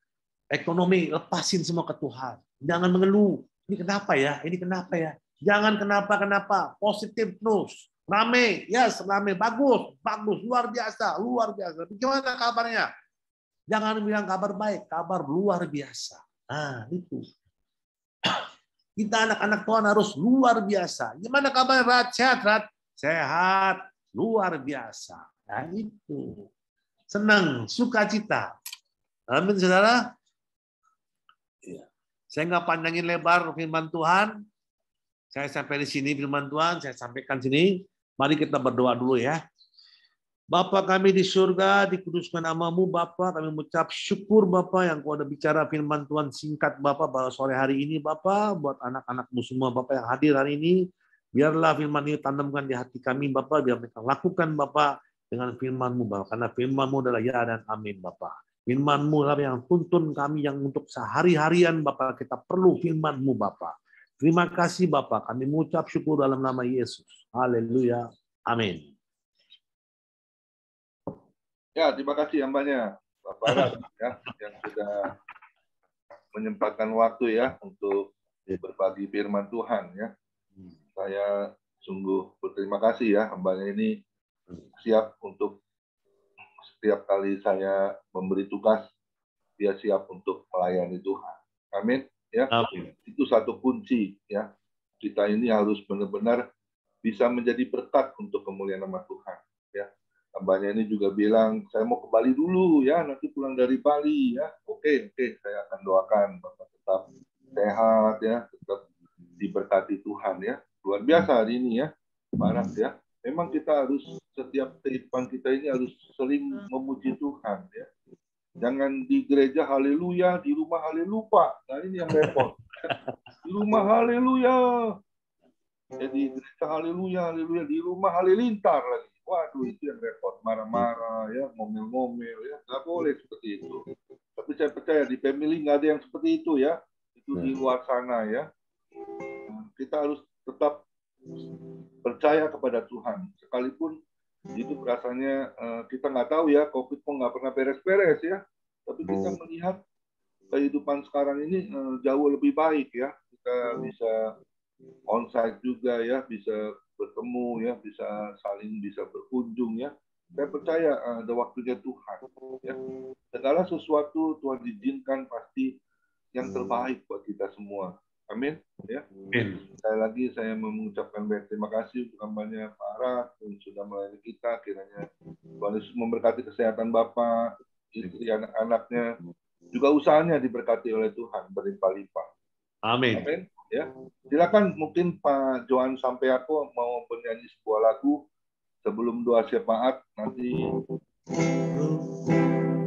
Ekonomi, lepasin semua ke Tuhan. Jangan mengeluh. Ini kenapa ya? Ini kenapa ya? Jangan kenapa-kenapa. Positif terus. Rame, yes, rame. Bagus, luar biasa. Gimana kabarnya? Jangan bilang kabar baik, kabar luar biasa. Nah, itu. Kita anak-anak Tuhan harus luar biasa. Gimana kabarnya, Rat? Sehat, Rat? Sehat, luar biasa. Nah, itu. Senang, sukacita. Amin, saudara. Saya nggak panjangin lebar firman Tuhan. Saya sampai di sini firman Tuhan, saya sampaikan sini. Mari kita berdoa dulu ya. Bapa kami di surga, dikuduskan namamu Bapa, kami mengucap syukur Bapa yang kau ada bicara firman Tuhan singkat Bapa pada sore hari ini Bapa, buat anak-anakmu semua Bapa yang hadir hari ini, biarlah firman ini tanamkan di hati kami Bapa, biar mereka lakukan Bapa dengan firman-Mu Bapa, karena firman-Mu adalah ya dan amin Bapa. Firman-Mu lah yang tuntun kami yang untuk sehari-harian Bapa, kita perlu firman-Mu Bapa. Terima kasih Bapa, kami mengucap syukur dalam nama Yesus. Haleluya. Amin. Ya, terima kasih hambanya Pak Barat ya yang sudah menyempatkan waktu ya untuk berbagi firman Tuhan ya. Saya sungguh berterima kasih ya, hambanya ini siap untuk setiap kali saya memberi tugas, dia siap untuk melayani Tuhan. Amin ya. Amin. Itu satu kunci ya. Kita ini harus benar-benar bisa menjadi berkat untuk kemuliaan nama Tuhan ya. Hambanya ini juga bilang, saya mau ke Bali dulu ya, nanti pulang dari Bali ya. Oke, saya akan doakan Bapak tetap sehat ya, tetap diberkati Tuhan ya. Luar biasa hari ini ya, Barat ya. Memang kita harus, setiap kehidupan kita ini harus sering memuji Tuhan ya. Jangan di gereja haleluya, di rumah halelupa. Nah ini yang repot. Di rumah haleluya. Jadi gereja haleluya, di rumah halilintar lagi. Waduh, itu yang repot, marah-marah ya, ngomel-ngomel ya, nggak boleh seperti itu. Tapi saya percaya di family nggak ada yang seperti itu ya, itu di luar sana ya. Kita harus tetap percaya kepada Tuhan, sekalipun itu rasanya kita nggak tahu ya, COVID kok nggak pernah beres-beres ya. Tapi kita melihat kehidupan sekarang ini jauh lebih baik ya, kita bisa onsite juga ya, bisa bertemu ya, bisa berkunjung ya. Saya percaya ada waktunya Tuhan ya. Segala sesuatu Tuhan izinkan pasti yang terbaik buat kita semua. Amin ya. Amin. Sekali lagi saya mengucapkan banyak terima kasih untuk hambanya Pak Arat yang sudah melayani kita. Kiranya Tuhan Yesus memberkati kesehatan Bapak, istri, anak-anaknya, juga usahanya diberkati oleh Tuhan berlimpah-limpah. Amin. Amin. Ya, silakan mungkin Pak Johan sampai aku mau bernyanyi sebuah lagu sebelum doa syafaat nanti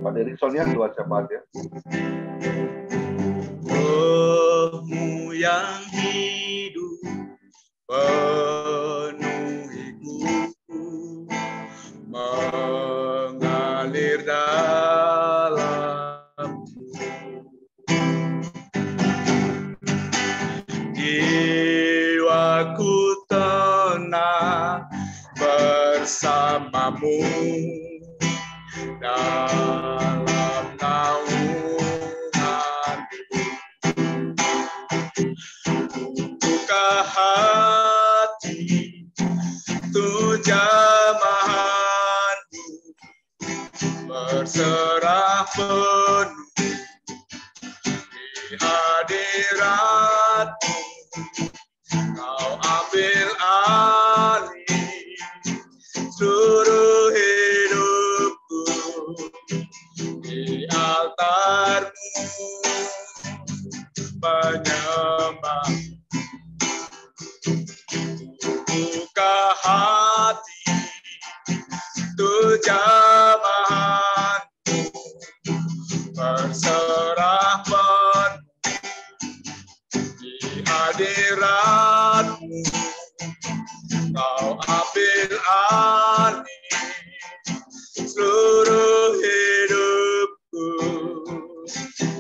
Pak Derikson ya doa syafaat ya. Rohmu yang hidup penuhiku, mengalir dalamku. Jiwaku tenang bersamamu dalam naunganmu. Buka hati untuk jamahanmu, berserah penuh di hadiratmu. Kau ambil alih seluruh hidupku, di altarmu menyembah. Buka hati untuk jamahanmu, berserah penuh di hadiratmu. Kau ambil alih seluruh hidupku,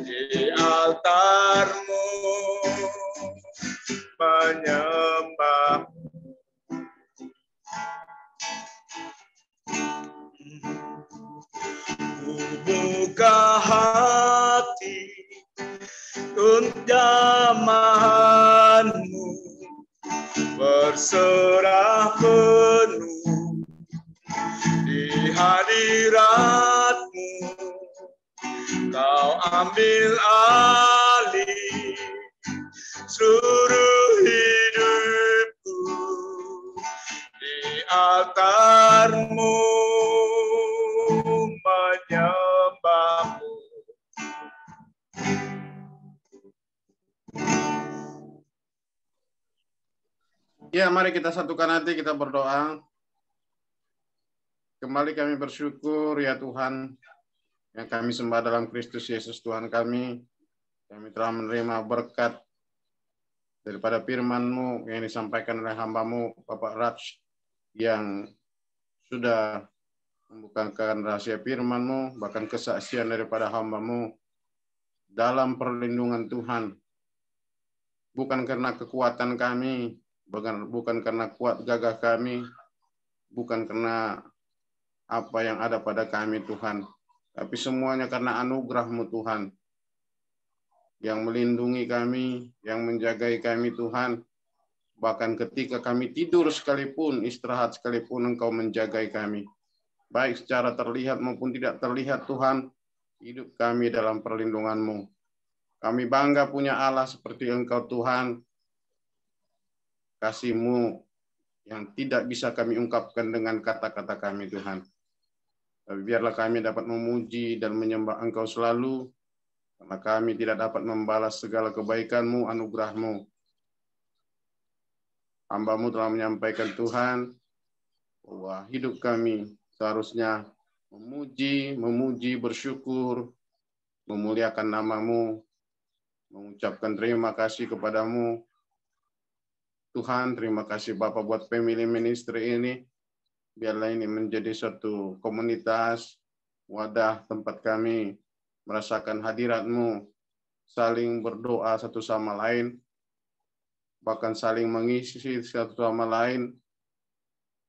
di altarmu menyembah. Buka hati untuk jamahanmu, berserah penuh di hadiratmu. Kau ambil alih seluruh hidupku, di altarmu menyembahmu. Ya, mari kita satukan hati, kita berdoa. Kembali kami bersyukur ya Tuhan, yang kami sembah dalam Kristus Yesus Tuhan kami. Kami telah menerima berkat daripada firman-Mu yang disampaikan oleh hamba-Mu, Bapak Raj, yang sudah membukakan rahasia firman-Mu, bahkan kesaksian daripada hamba-Mu dalam perlindungan Tuhan. Bukan karena kekuatan kami, bukan karena kuat gagah kami, bukan karena apa yang ada pada kami Tuhan, tapi semuanya karena anugerah-Mu Tuhan, yang melindungi kami, yang menjagai kami Tuhan. Bahkan ketika kami tidur sekalipun, istirahat sekalipun, Engkau menjagai kami. Baik secara terlihat maupun tidak terlihat Tuhan, hidup kami dalam perlindungan-Mu. Kami bangga punya Allah seperti Engkau Tuhan. Kasih-Mu yang tidak bisa kami ungkapkan dengan kata-kata kami Tuhan. Tapi biarlah kami dapat memuji dan menyembah Engkau selalu, karena kami tidak dapat membalas segala kebaikan-Mu, anugerah-Mu. Hamba-Mu telah menyampaikan Tuhan, bahwa hidup kami seharusnya memuji, bersyukur, memuliakan nama-Mu, mengucapkan terima kasih kepadamu. Tuhan, terima kasih Bapak buat family ministry ini. Biarlah ini menjadi suatu komunitas, wadah tempat kami merasakan hadirat-Mu, saling berdoa satu sama lain, bahkan saling mengisi satu sama lain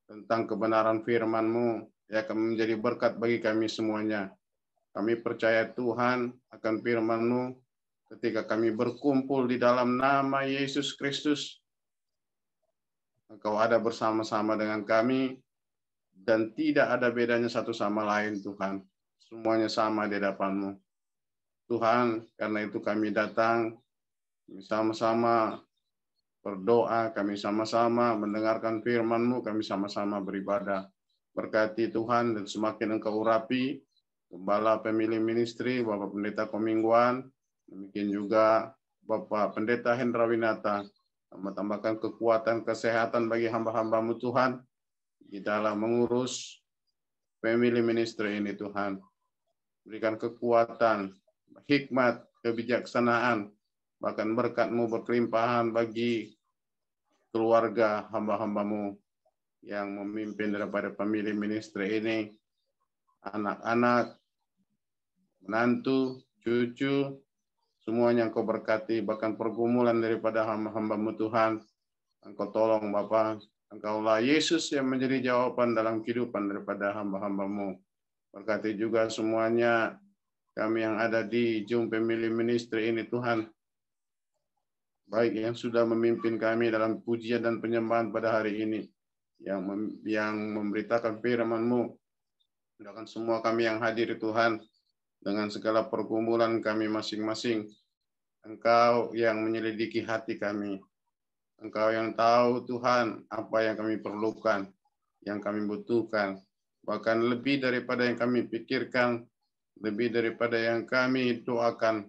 tentang kebenaran firman-Mu, yang akan menjadi berkat bagi kami semuanya. Kami percaya Tuhan akan firman-Mu ketika kami berkumpul di dalam nama Yesus Kristus. Engkau ada bersama-sama dengan kami, dan tidak ada bedanya satu sama lain Tuhan. Semuanya sama di hadapan-Mu. Tuhan, karena itu kami datang, kami sama-sama berdoa, kami sama-sama mendengarkan firman-Mu, kami sama-sama beribadah. Berkati Tuhan, dan semakin Engkau urapi Gembala Family Ministry, Bapak Pendeta Komingguan, demikian juga Bapak Pendeta Hendra Winata, tambahkan kekuatan kesehatan bagi hamba-hamba-Mu Tuhan, di dalam mengurus family ministry ini Tuhan. Berikan kekuatan, hikmat, kebijaksanaan, bahkan berkat-Mu berkelimpahan bagi keluarga hamba-hamba-Mu yang memimpin daripada family ministry ini, anak-anak, menantu, cucu, semuanya Engkau berkati, bahkan pergumulan daripada hamba-hamba-Mu Tuhan, Engkau tolong Bapa. Engkaulah Yesus yang menjadi jawaban dalam kehidupan daripada hamba-hamba-Mu. Berkati juga semuanya kami yang ada di Zoom Family Ministry ini Tuhan, baik yang sudah memimpin kami dalam pujian dan penyembahan pada hari ini, yang memberitakan firman-Mu, dan semua kami yang hadir Tuhan, dengan segala pergumulan kami masing-masing. Engkau yang menyelidiki hati kami. Engkau yang tahu Tuhan apa yang kami perlukan, yang kami butuhkan. Bahkan lebih daripada yang kami pikirkan, lebih daripada yang kami doakan,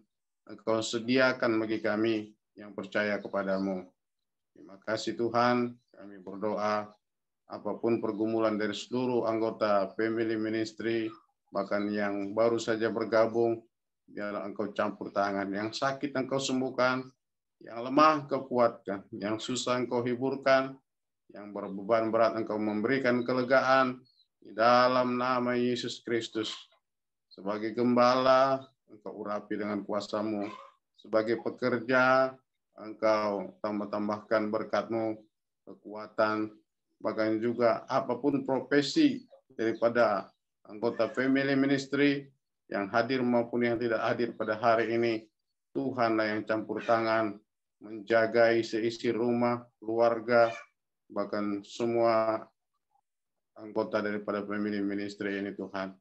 Engkau sediakan bagi kami yang percaya kepadamu. Terima kasih Tuhan, kami berdoa, apapun pergumulan dari seluruh anggota family ministry, bahkan yang baru saja bergabung, biarlah Engkau campur tangan. Yang sakit Engkau sembuhkan, yang lemah Engkau kuatkan, yang susah Engkau hiburkan, yang berbeban berat Engkau memberikan kelegaan, di dalam nama Yesus Kristus. Sebagai gembala, Engkau urapi dengan kuasa-Mu. Sebagai pekerja, Engkau tambah-tambahkan berkat-Mu, kekuatan, bahkan juga apapun profesi daripada anggota family ministry yang hadir maupun yang tidak hadir pada hari ini, Tuhanlah yang campur tangan, menjagai seisi rumah, keluarga, bahkan semua anggota daripada family ministry ini Tuhan.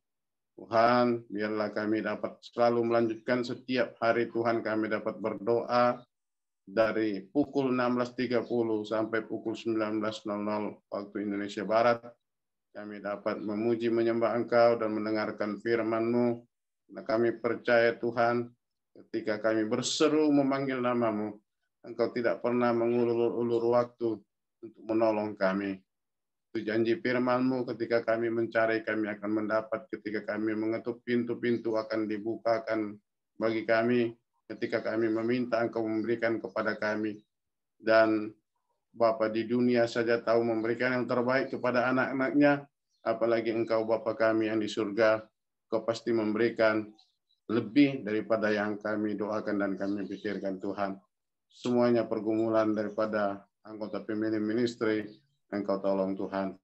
Tuhan, biarlah kami dapat selalu melanjutkan setiap hari Tuhan, kami dapat berdoa dari pukul 16.30 sampai pukul 19.00 waktu Indonesia Barat. Kami dapat memuji menyembah Engkau dan mendengarkan firman-Mu. Nah, kami percaya Tuhan, ketika kami berseru memanggil nama-Mu, Engkau tidak pernah mengulur-ulur waktu, untuk menolong kami. Itu janji firman-Mu, ketika kami mencari, kami akan mendapat. Ketika kami mengetuk pintu-pintu akan dibukakan bagi kami. Ketika kami meminta, Engkau memberikan kepada kami. Dan Bapa di dunia saja tahu memberikan yang terbaik kepada anak-anaknya, apalagi Engkau Bapa kami yang di surga, Kau pasti memberikan lebih daripada yang kami doakan dan kami pikirkan Tuhan. Semuanya pergumulan daripada anggota pemilih ministry, Engkau tolong Tuhan.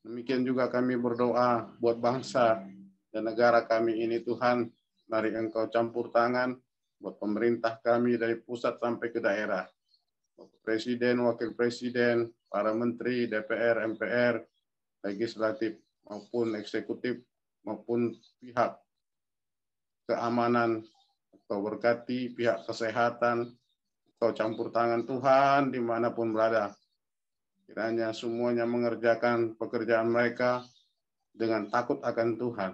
Demikian juga kami berdoa buat bangsa dan negara kami ini Tuhan. Mari Engkau campur tangan buat pemerintah kami dari pusat sampai ke daerah. Presiden, wakil presiden, para menteri, DPR, MPR, legislatif maupun eksekutif, maupun pihak keamanan, Kau berkati pihak kesehatan, Kau campur tangan Tuhan dimanapun berada. Kiranya semuanya mengerjakan pekerjaan mereka dengan takut akan Tuhan.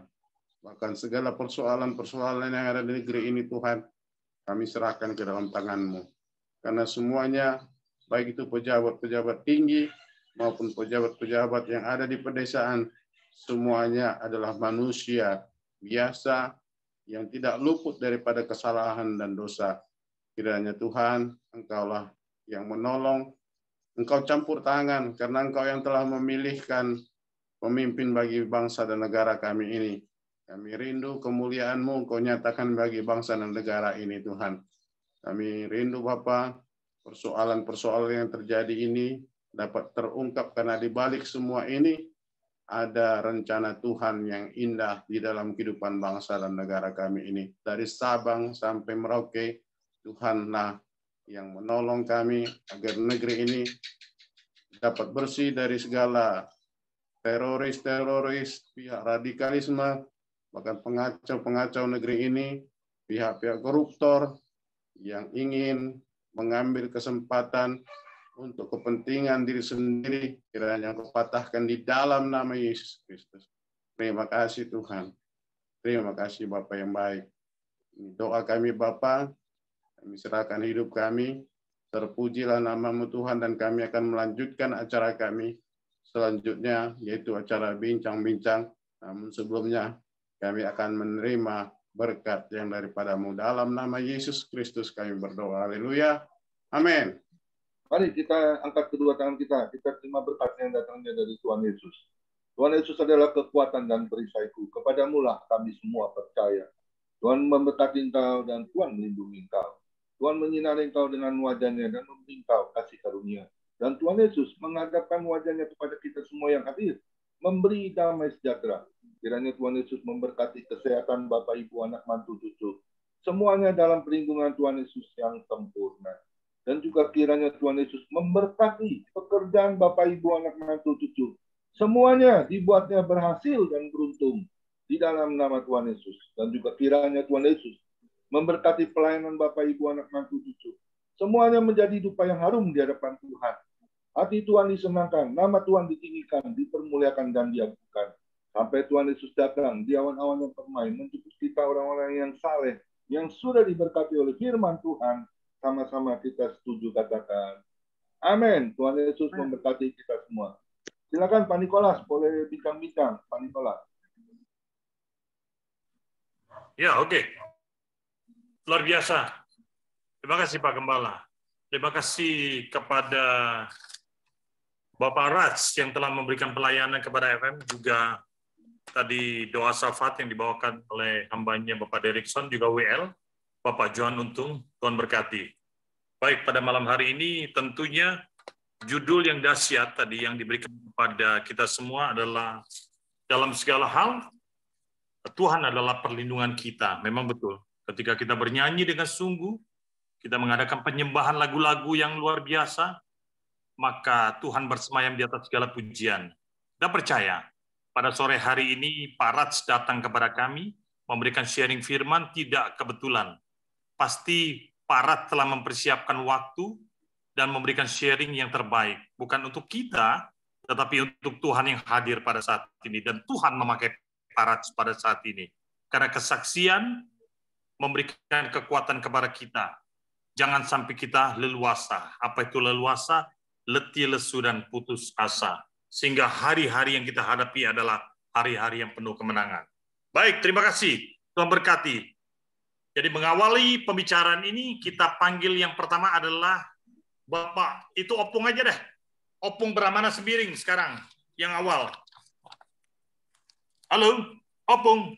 Bahkan segala persoalan-persoalan yang ada di negeri ini Tuhan, kami serahkan ke dalam tangan-Mu. Karena semuanya, baik itu pejabat-pejabat tinggi maupun pejabat-pejabat yang ada di pedesaan, semuanya adalah manusia biasa yang tidak luput daripada kesalahan dan dosa. Kiranya Tuhan, Engkaulah yang menolong, Engkau campur tangan, karena Engkau yang telah memilihkan pemimpin bagi bangsa dan negara kami ini. Kami rindu kemuliaan-Mu, Engkau nyatakan bagi bangsa dan negara ini, Tuhan. Kami rindu Bapa, persoalan-persoalan yang terjadi ini dapat terungkap karena di balik semua ini ada rencana Tuhan yang indah di dalam kehidupan bangsa dan negara kami ini. Dari Sabang sampai Merauke, Tuhanlah yang menolong kami agar negeri ini dapat bersih dari segala teroris-teroris, pihak radikalisme, bahkan pengacau-pengacau negeri ini, pihak-pihak koruptor, yang ingin mengambil kesempatan untuk kepentingan diri sendiri, kiranya Engkau patahkan di dalam nama Yesus Kristus. Terima kasih Tuhan. Terima kasih Bapa yang baik. Doa kami Bapa, kami serahkan hidup kami, terpujilah nama-Mu Tuhan, dan kami akan melanjutkan acara kami selanjutnya, yaitu acara bincang-bincang. Namun sebelumnya, kami akan menerima berkat yang daripada-Mu. Dalam nama Yesus Kristus kami berdoa. Haleluya. Amin. Mari kita angkat kedua tangan kita. Kita terima berkat yang datangnya dari Tuhan Yesus. Tuhan Yesus adalah kekuatan dan perisaiku. Kepadamu lah kami semua percaya. Tuhan memberkati engkau dan Tuhan melindungi engkau. Tuhan menyinari engkau dengan wajahnya dan memberi engkau kasih karunia. Dan Tuhan Yesus menghadapkan wajahnya kepada kita semua yang hadir, memberi damai sejahtera. Kiranya Tuhan Yesus memberkati kesehatan Bapak, Ibu, anak, mantu, cucu. Semuanya dalam perlindungan Tuhan Yesus yang sempurna. Dan juga kiranya Tuhan Yesus memberkati pekerjaan Bapak, Ibu, anak, mantu, cucu. Semuanya dibuatnya berhasil dan beruntung di dalam nama Tuhan Yesus. Dan juga kiranya Tuhan Yesus memberkati pelayanan Bapak, Ibu, anak, mantu, cucu. Semuanya menjadi dupa yang harum di hadapan Tuhan. Hati Tuhan disenangkan, nama Tuhan ditinggikan, dipermuliakan, dan diagungkan. Sampai Tuhan Yesus datang di awan-awan yang permai, menjemput kita orang-orang yang saleh, yang sudah diberkati oleh firman Tuhan. Sama-sama kita setuju katakan, amin. Tuhan Yesus memberkati kita semua. Silakan Pak Nikolas, boleh bincang-bincang, Pak Nikolas. Ya, oke. Luar biasa. Terima kasih Pak Gembala. Terima kasih kepada Bapak Raj yang telah memberikan pelayanan kepada FM, juga tadi doa syafaat yang dibawakan oleh hambanya Bapak Derikson, juga WL, Bapak Johan Untung, Tuhan berkati. Baik, pada malam hari ini tentunya judul yang dahsyat tadi yang diberikan kepada kita semua adalah dalam segala hal, Tuhan adalah perlindungan kita. Memang betul, ketika kita bernyanyi dengan sungguh, kita mengadakan penyembahan lagu-lagu yang luar biasa, maka Tuhan bersemayam di atas segala pujian. Kita percaya, pada sore hari ini Pak Raj datang kepada kami, memberikan sharing firman tidak kebetulan. Pasti Pak Raj telah mempersiapkan waktu dan memberikan sharing yang terbaik. Bukan untuk kita, tetapi untuk Tuhan yang hadir pada saat ini. Dan Tuhan memakai Pak Raj pada saat ini. Karena kesaksian memberikan kekuatan kepada kita. Jangan sampai kita leluasa. Apa itu leluasa? letih lesu dan putus asa. Sehingga hari-hari yang kita hadapi adalah hari-hari yang penuh kemenangan. Baik, terima kasih. Tuhan berkati. Jadi mengawali pembicaraan ini, kita panggil yang pertama adalah Bapak, itu Opung aja deh. Opung Brahmana Sembiring sekarang, yang awal. Halo, Opung.